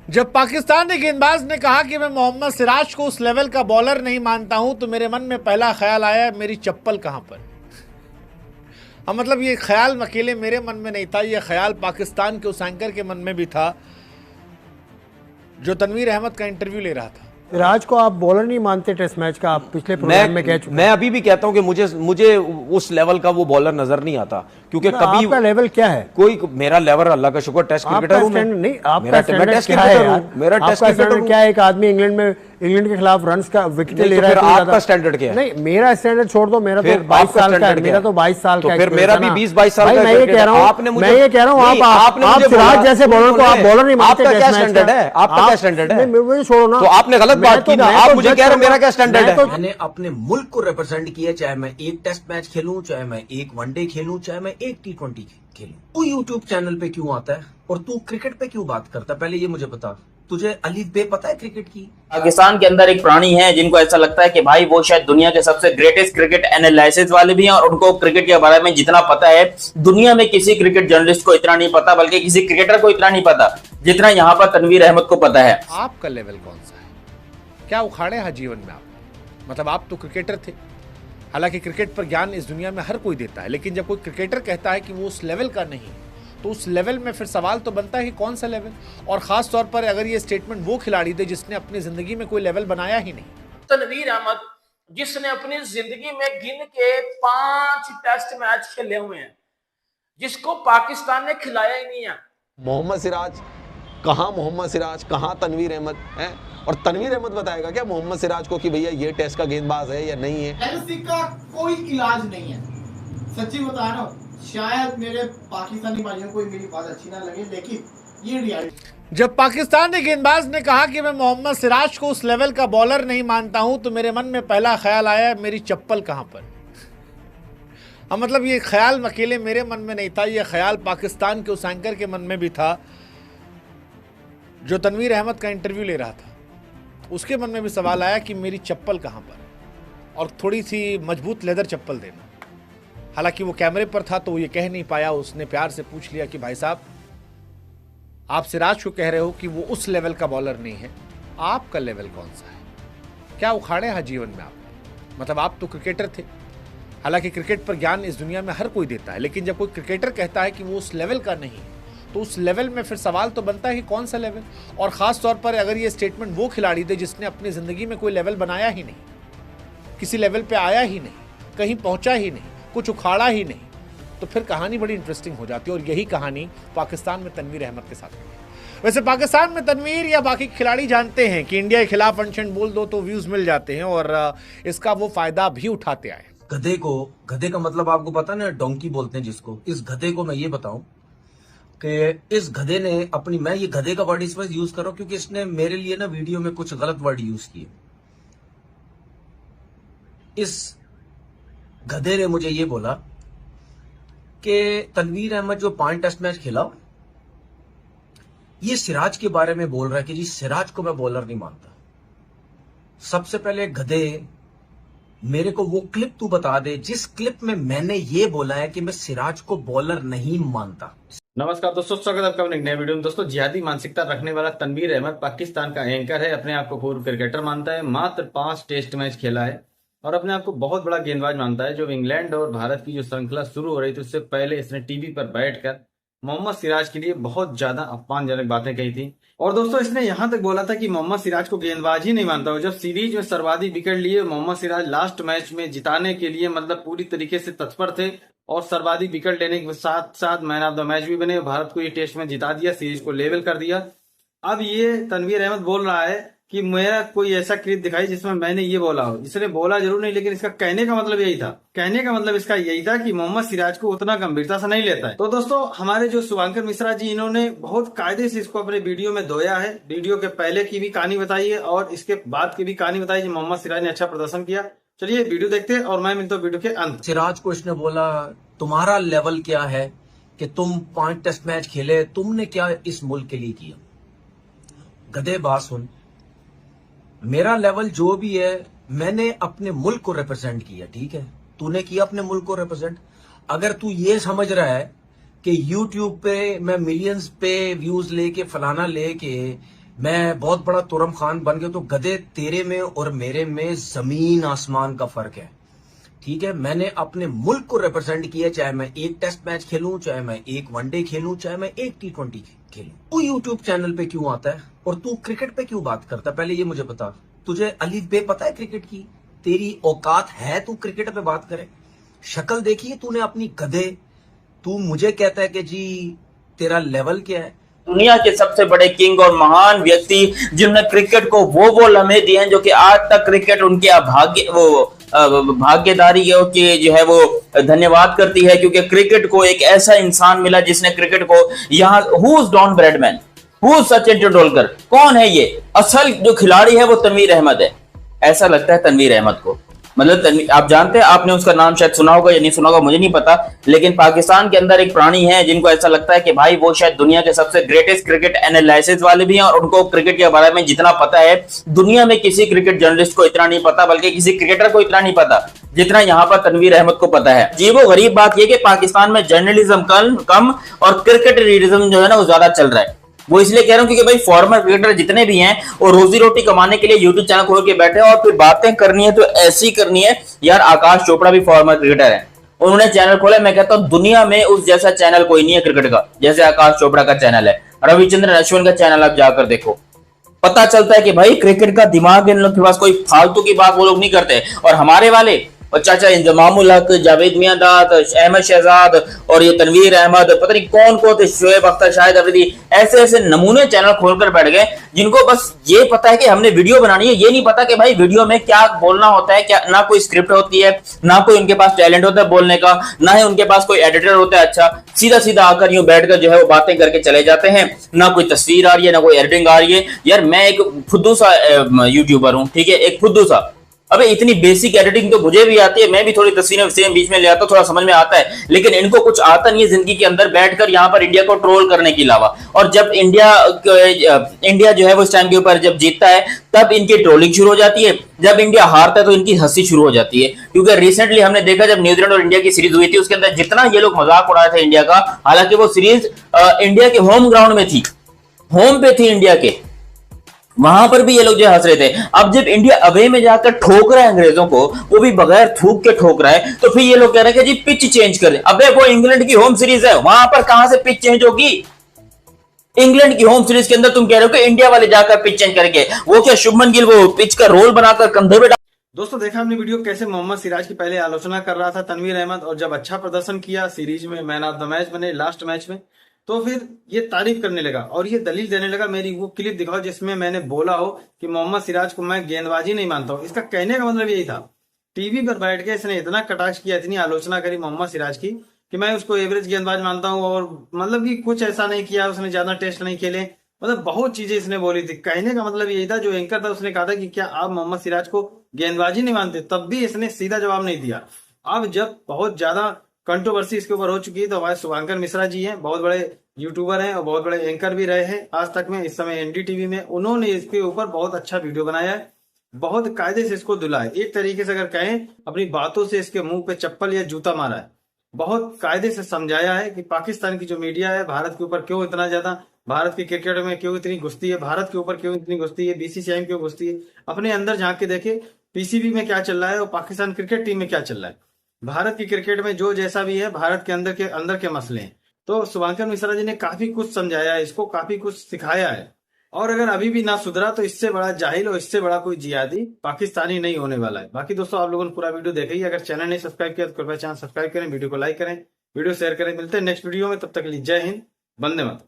जब पाकिस्तानी गेंदबाज ने कहा कि मैं मोहम्मद सिराज को उस लेवल का बॉलर नहीं मानता हूं तो मेरे मन में पहला ख्याल आया मेरी चप्पल कहां पर। हाँ, मतलब ये ख्याल अकेले मेरे मन में नहीं था, ये ख्याल पाकिस्तान के उस एंकर के मन में भी था जो तनवीर अहमद का इंटरव्यू ले रहा था। सिराज को आप बॉलर नहीं मानते टेस्ट मैच का, आप पिछले प्रोग्राम में कह चुके। मैं अभी भी कहता हूं कि मुझे उस लेवल का वो बॉलर नजर नहीं आता, क्योंकि कभी आपका लेवल क्या है? कोई मेरा लेवल अल्लाह का शुक्र टेस्ट क्रिकेटर हूं मैं। नहीं, मेरा टेस्ट क्रिकेटर हूं, मेरा टेस्ट क्रिकेटर क्या है? एक आदमी इंग्लैंड के खिलाफ रन का विकेट ले रहा है, तो आपका स्टैंडर्ड क्या है? नहीं, मेरा स्टैंडर्ड छोड़ दो, मेरा तो 22 साल का है, मेरा तो 22 साल का है। फिर मेरा भी 20-22 साल का। मैं ये कह रहा हूं आप सिराज जैसे बॉलर को आप बॉलर नहीं मानते। आपका क्या स्टैंडर्ड है? आपका क्या स्टैंडर्ड है? मुझे छोड़ो ना, तो आपने गलत बात की ना। आप मुझे कह रहे मेरा क्या स्टैंडर्ड है? मैंने अपने मुल्क को रिप्रेजेंट किया, चाहे मैं एक टेस्ट मैच खेलूं, चाहे मैं एक वनडे खेलूं, चाहे मैं एक T20 खेलूं। तू यूट्यूब चैनल पे क्यों आता है और तू क्रिकेट पे क्यों बात करता है? पहले ये मुझे बता, तुझे अलीफ बे पता है क्रिकेट की? पाकिस्तान के अंदर एक प्राणी है जिनको ऐसा लगता है कि भाई वो शायद दुनिया के सबसे ग्रेटेस्ट क्रिकेट एनालिसिस वाले भी हैं, और उनको क्रिकेट के बारे में जितना पता है दुनिया में किसी क्रिकेट जर्नलिस्ट को इतना नहीं पता, बल्कि किसी क्रिकेटर को इतना नहीं पता जितना यहाँ पर तनवीर अहमद को पता है। आपका लेवल कौन सा है? क्या उखाड़े हैं जीवन में आप? मतलब आप तो क्रिकेटर थे, हालांकि क्रिकेट पर ज्ञान इस दुनिया में हर कोई देता है, लेकिन जब कोई क्रिकेटर कहता है कि वो उस लेवल का नहीं तो उस लेवल में फिर सवाल तो बनता है कि कौन सा लेवल, और खास तौर पर अगर ये स्टेटमेंट वो खिलाड़ी दे जिसने अपनी जिंदगी में कोई लेवल बनाया ही नहीं। तनवीर अहमद जिसने अपनी जिंदगी में गिन के 5 टेस्ट मैच खेले हुए हैं, जिसको पाकिस्तान ने खिलाया ही नहीं है। मोहम्मद सिराज कहाँ? मोहम्मद सिराज कहाँ? तनवीर अहमद है, और तनवीर अहमद बताएगा क्या मोहम्मद सिराज को कि भैया ये टेस्ट का गेंदबाज है या नहीं है? एलसी का कोई इलाज नहीं है, सच्ची बता रहा हूँ। शायद मेरे पाकिस्तानी भाइयों को मेरी बात अच्छी ना लगे, लेकिन ये रियलिटी। जब पाकिस्तानी गेंदबाज ने कहा कि मैं मोहम्मद सिराज को उस लेवल का बॉलर नहीं मानता हूं तो मेरे मन में पहला ख्याल आया मेरी चप्पल कहां पर। हाँ, मतलब ये ख्याल अकेले मेरे मन में नहीं था, ये ख्याल पाकिस्तान के उस एंकर के मन में भी था जो तनवीर अहमद का इंटरव्यू ले रहा था। उसके मन में भी सवाल आया कि मेरी चप्पल कहां पर, और थोड़ी सी मजबूत लेदर चप्पल देना। हालांकि वो कैमरे पर था तो वो ये कह नहीं पाया, उसने प्यार से पूछ लिया कि भाई साहब आप सिराज को कह रहे हो कि वो उस लेवल का बॉलर नहीं है, आपका लेवल कौन सा है? क्या उखाड़े हैं जीवन में आप? मतलब आप तो क्रिकेटर थे, हालांकि क्रिकेट पर ज्ञान इस दुनिया में हर कोई देता है, लेकिन जब कोई क्रिकेटर कहता है कि वो उस लेवल का नहीं तो उस लेवल में फिर सवाल तो बनता है कि कौन सा लेवल, और ख़ास तौर पर अगर ये स्टेटमेंट वो खिलाड़ी दे जिसने अपनी ज़िंदगी में कोई लेवल बनाया ही नहीं, किसी लेवल पे आया ही नहीं, कहीं पहुंचा ही नहीं, कुछ उखाड़ा ही नहीं, तो फिर कहानी बड़ी इंटरेस्टिंग हो जाती है। और यही कहानी पाकिस्तान में तनवीर अहमद के साथ हुई है। वैसे पाकिस्तान में तनवीर या बाकी खिलाड़ी जानते हैं कि इंडिया के खिलाफ अनशन बोल दो तो व्यूज़ मिल जाते हैं, और इसका वो फ़ायदा भी उठाते आए। गधे का मतलब आपको पता ना, डोंकी बोलते हैं जिसको। इस गधे को मैं ये बताऊं कि इस गधे ने अपनी, मैं ये गधे का वर्ड इस वक्त यूज कर रहा हूं क्योंकि इसने मेरे लिए ना वीडियो में कुछ गलत वर्ड यूज किए। इस गधे ने मुझे ये बोला कि तनवीर अहमद जो 5 टेस्ट मैच खेला, ये सिराज के बारे में बोल रहा है कि जी सिराज को मैं बॉलर नहीं मानता। सबसे पहले गधे मेरे को वो क्लिप तू बता दे जिस क्लिप में मैंने ये बोला है कि मैं सिराज को बॉलर नहीं मानता। नमस्कार दोस्तों, स्वागत है आपका एक नए वीडियो में। दोस्तों, जिहादी मानसिकता रखने वाला तनवीर अहमद पाकिस्तान का एंकर है, अपने आप को पूर्व क्रिकेटर मानता है, मात्र 5 टेस्ट मैच खेला है और अपने आप को बहुत बड़ा गेंदबाज मानता है। जो इंग्लैंड और भारत की जो श्रृंखला शुरू हो रही थी उससे पहले इसने टीवी पर बैठकर मोहम्मद सिराज के लिए बहुत ज्यादा अपमानजनक बातें कही थी। और दोस्तों, इसने यहां तक बोला था कि मोहम्मद सिराज को गेंदबाज ही नहीं मानता हूं। जब सीरीज में सर्वाधिक विकेट लिए मोहम्मद सिराज लास्ट मैच में जिताने के लिए मतलब पूरी तरीके से तत्पर थे और सर्वाधिक विकेट लेने के साथ साथ मैन ऑफ द मैच भी बने, भारत को ये टेस्ट में जिता दिया, सीरीज को लेवल कर दिया। अब ये तनवीर अहमद बोल रहा है कि मेरा कोई ऐसा क्लिप दिखाई जिसमें मैंने ये बोला हो। इसने बोला जरूर नहीं, लेकिन इसका कहने का मतलब यही था। कहने का मतलब इसका यही था कि मोहम्मद सिराज को उतना गंभीरता से नहीं लेता है। तो दोस्तों, हमारे जो शुभांकर मिश्रा जी, इन्होंने बहुत कायदे से इसको अपने वीडियो में धोया है। वीडियो के पहले की भी कहानी बताई है और इसके बाद की भी कहानी बताई कि मोहम्मद सिराज ने अच्छा प्रदर्शन किया। चलिए वीडियो देखते हैं और मैं मिलता हूँ वीडियो के अंत। सिराज को इसने बोला तुम्हारा लेवल क्या है कि तुम 5 टेस्ट मैच खेले, तुमने क्या इस मुल्क के लिए किया? गधे बात सुन, मेरा लेवल जो भी है मैंने अपने मुल्क को रिप्रेजेंट किया, ठीक है? तूने किया अपने मुल्क को रिप्रेजेंट। अगर तू ये समझ रहा है कि YouTube पे मैं मिलियंस पे व्यूज लेके फलाना लेके मैं बहुत बड़ा तुरम खान बन गया, तो गधे तेरे में और मेरे में जमीन आसमान का फर्क है। ठीक है, मैंने अपने मुल्क को रिप्रेजेंट किया, चाहे मैं एक टेस्ट मैच खेलूं, चाहे मैं एक वनडे खेलूं, चाहे मैं एक T20 खेलूं। तू यूट्यूब चैनल पे क्यों आता है और तू क्रिकेट पे क्यों बात करता है? पहले ये मुझे बता, तुझे अलीफ बे पता है क्रिकेट की? तेरी औकात है तू क्रिकेट पे बात करे? शक्ल देखी है तूने अपनी? गधे, तू मुझे कहता है कि जी तेरा लेवल क्या है? दुनिया के सबसे बड़े किंग और महान व्यक्ति जिन्होंने क्रिकेट को वो लम्हे दिए हैं जो कि आज तक क्रिकेट उनके भाग्यदारी के जो है वो धन्यवाद करती है, क्योंकि क्रिकेट को एक ऐसा इंसान मिला जिसने क्रिकेट को यहाँ who is Don Bradman, who is Sachin Tendulkar, कौन है ये? असल जो खिलाड़ी है वो तनवीर अहमद है। ऐसा लगता है तनवीर अहमद को, मतलब आप जानते हैं, आपने उसका नाम शायद सुना होगा या नहीं सुना होगा मुझे नहीं पता, लेकिन पाकिस्तान के अंदर एक प्राणी है जिनको ऐसा लगता है कि भाई वो शायद दुनिया के सबसे ग्रेटेस्ट क्रिकेट एनालिसिस वाले भी हैं, और उनको क्रिकेट के बारे में जितना पता है दुनिया में किसी क्रिकेट जर्नलिस्ट को इतना नहीं पता, बल्कि किसी क्रिकेटर को इतना नहीं पता जितना यहाँ पर तनवीर अहमद को पता है। जी वो गरीब बात यह कि पाकिस्तान में जर्नलिज्म कम और क्रिकेटरिज्म जो है ना वो ज्यादा चल रहा है। वो इसलिए कह रहा हूं क्योंकि भाई फॉर्मर क्रिकेटर जितने भी हैं और रोजी रोटी कमाने के लिए यूट्यूब चैनल खोल के बैठे हैं, और फिर बातें करनी है तो ऐसी करनी है। यार आकाश चोपड़ा भी फॉर्मर क्रिकेटर है, उन्होंने चैनल खोला, मैं कहता हूं दुनिया में उस जैसा चैनल कोई नहीं है क्रिकेट का जैसे आकाश चोपड़ा का चैनल है। रविचंद्रन अश्विन का चैनल आप जाकर देखो, पता चलता है कि भाई क्रिकेट का दिमाग इन लोग के पास, कोई फालतू की बात वो लोग नहीं करते। और हमारे वाले और चाचा इंजमामुल हक, जावेद मियांदाद, अहमद शहजाद और ये तनवीर अहमद, पता नहीं कौन कौन थे, शोएब अख्तर, शाहिद अफरीदी, ऐसे ऐसे नमूने चैनल खोलकर बैठ गए जिनको बस ये पता है कि हमने वीडियो बनानी है, ये नहीं पता कि भाई वीडियो में क्या बोलना होता है, क्या ना कोई स्क्रिप्ट होती है, ना कोई उनके पास टैलेंट होता है बोलने का, ना ही उनके पास कोई एडिटर होता है। अच्छा सीधा सीधा आकर यूं बैठकर जो है वो बातें करके चले जाते हैं, ना कोई तस्वीर आ रही है, ना कोई एडिटिंग आ रही है। यार मैं एक फुद्दू सा यूट्यूबर हूं, ठीक है, एक फुद्दू सा, अबे इतनी बेसिक एडिटिंग तो मुझे भी आती है, मैं भी थोड़ी तस्वीरें सेम बीच में ले आता हूं, थोड़ा समझ में आता है, लेकिन इनको कुछ आता नहीं है जिंदगी के अंदर बैठकर यहाँ पर इंडिया को ट्रोल करने के अलावा। और जब इंडिया जो है वो इस टाइम के ऊपर जब जीतता है तब इनकी ट्रोलिंग शुरू हो जाती है, जब इंडिया हारता है तो इनकी हंसी शुरू हो जाती है। क्योंकि रिसेंटली हमने देखा जब न्यूजीलैंड और इंडिया की सीरीज हुई थी उसके अंदर जितना ये लोग मजाक उड़ा रहे थे इंडिया का, हालांकि वो सीरीज इंडिया के होम ग्राउंड में थी, होम पे थी इंडिया के, वहां पर भी ये लोग जो हंस रहे थे। अब जब इंडिया अवे में जाकर ठोक रहा है अंग्रेजों को, वो भी बगैर थूक के ठोक रहा है, तो फिर ये लोग कह रहे हैं कि जी पिच चेंज कर दे। अबे वो इंग्लैंड की होम सीरीज है, वहां पर कहां से पिच चेंज होगी? इंग्लैंड की होम सीरीज के अंदर तुम कह रहे हो कि इंडिया वाले जाकर पिच चेंज करेंगे? वो क्या शुभमन गिल वो पिच का रोल बनाकर कंधे पे? दोस्तों देखा हमने वीडियो कैसे मोहम्मद सिराज की पहले आलोचना कर रहा था तनवीर अहमद, और जब अच्छा प्रदर्शन किया सीरीज में, मैन ऑफ द मैच बने लास्ट मैच में, तो फिर ये तारीफ करने लगा और ये दलील देने लगा। मेरी वो क्लिप दिखाओ जिसमें मैंने बोला हो कि मोहम्मद सिराज को मैं गेंदबाजी नहीं मानता हूं। इसका कहने का मतलब यही था। टीवी पर बैठ के इसने इतना कटाक्ष किया, इतनी आलोचना करी मोहम्मद सिराज की कि मैं उसको एवरेज गेंदबाज मानता हूं, और मतलब कि कुछ ऐसा नहीं किया, उसने ज्यादा टेस्ट नहीं खेले, मतलब बहुत चीजें इसने बोली थी। कहने का मतलब यही था, जो एंकर था उसने कहा था कि क्या आप मोहम्मद सिराज को गेंदबाजी नहीं मानते, तब भी इसने सीधा जवाब नहीं दिया। अब जब बहुत ज्यादा कंट्रोवर्सी इसके ऊपर हो चुकी है, तो हमारे शुभांकर मिश्रा जी हैं, बहुत बड़े यूट्यूबर हैं और बहुत बड़े एंकर भी रहे हैं आज तक में, इस समय एनडीटीवी में, उन्होंने इसके ऊपर बहुत अच्छा वीडियो बनाया है, बहुत कायदे से इसको धुला है। एक तरीके से अगर कहें, अपनी बातों से इसके मुंह पे चप्पल या जूता मारा है, बहुत कायदे से समझाया है कि पाकिस्तान की जो मीडिया है भारत के ऊपर क्यों इतना ज्यादा, भारत की क्रिकेट में क्यों इतनी घुसती है, भारत के ऊपर क्यों इतनी घुसती है, बीसीसीआई में क्यों घुसती है। अपने अंदर झांक के देखे पीसीबी में क्या चल रहा है और पाकिस्तान क्रिकेट टीम में क्या चल रहा है। भारत की क्रिकेट में जो जैसा भी है, भारत के अंदर के मसले हैं। तो शुभांकर मिश्रा जी ने काफी कुछ समझाया है इसको, काफी कुछ सिखाया है, और अगर अभी भी ना सुधरा तो इससे बड़ा जाहिल और इससे बड़ा कोई जिहादी पाकिस्तानी नहीं होने वाला है। बाकी दोस्तों आप लोगों ने पूरा वीडियो देखा ही, अगर चैनल नहीं सब्सक्राइब किया तो कृपया चैनल सब्सक्राइब करें, वीडियो को लाइक करें, वीडियो शेयर करें। मिलते हैं नेक्स्ट वीडियो में, तब तक के लिए जय हिंद, वंदे मातरम।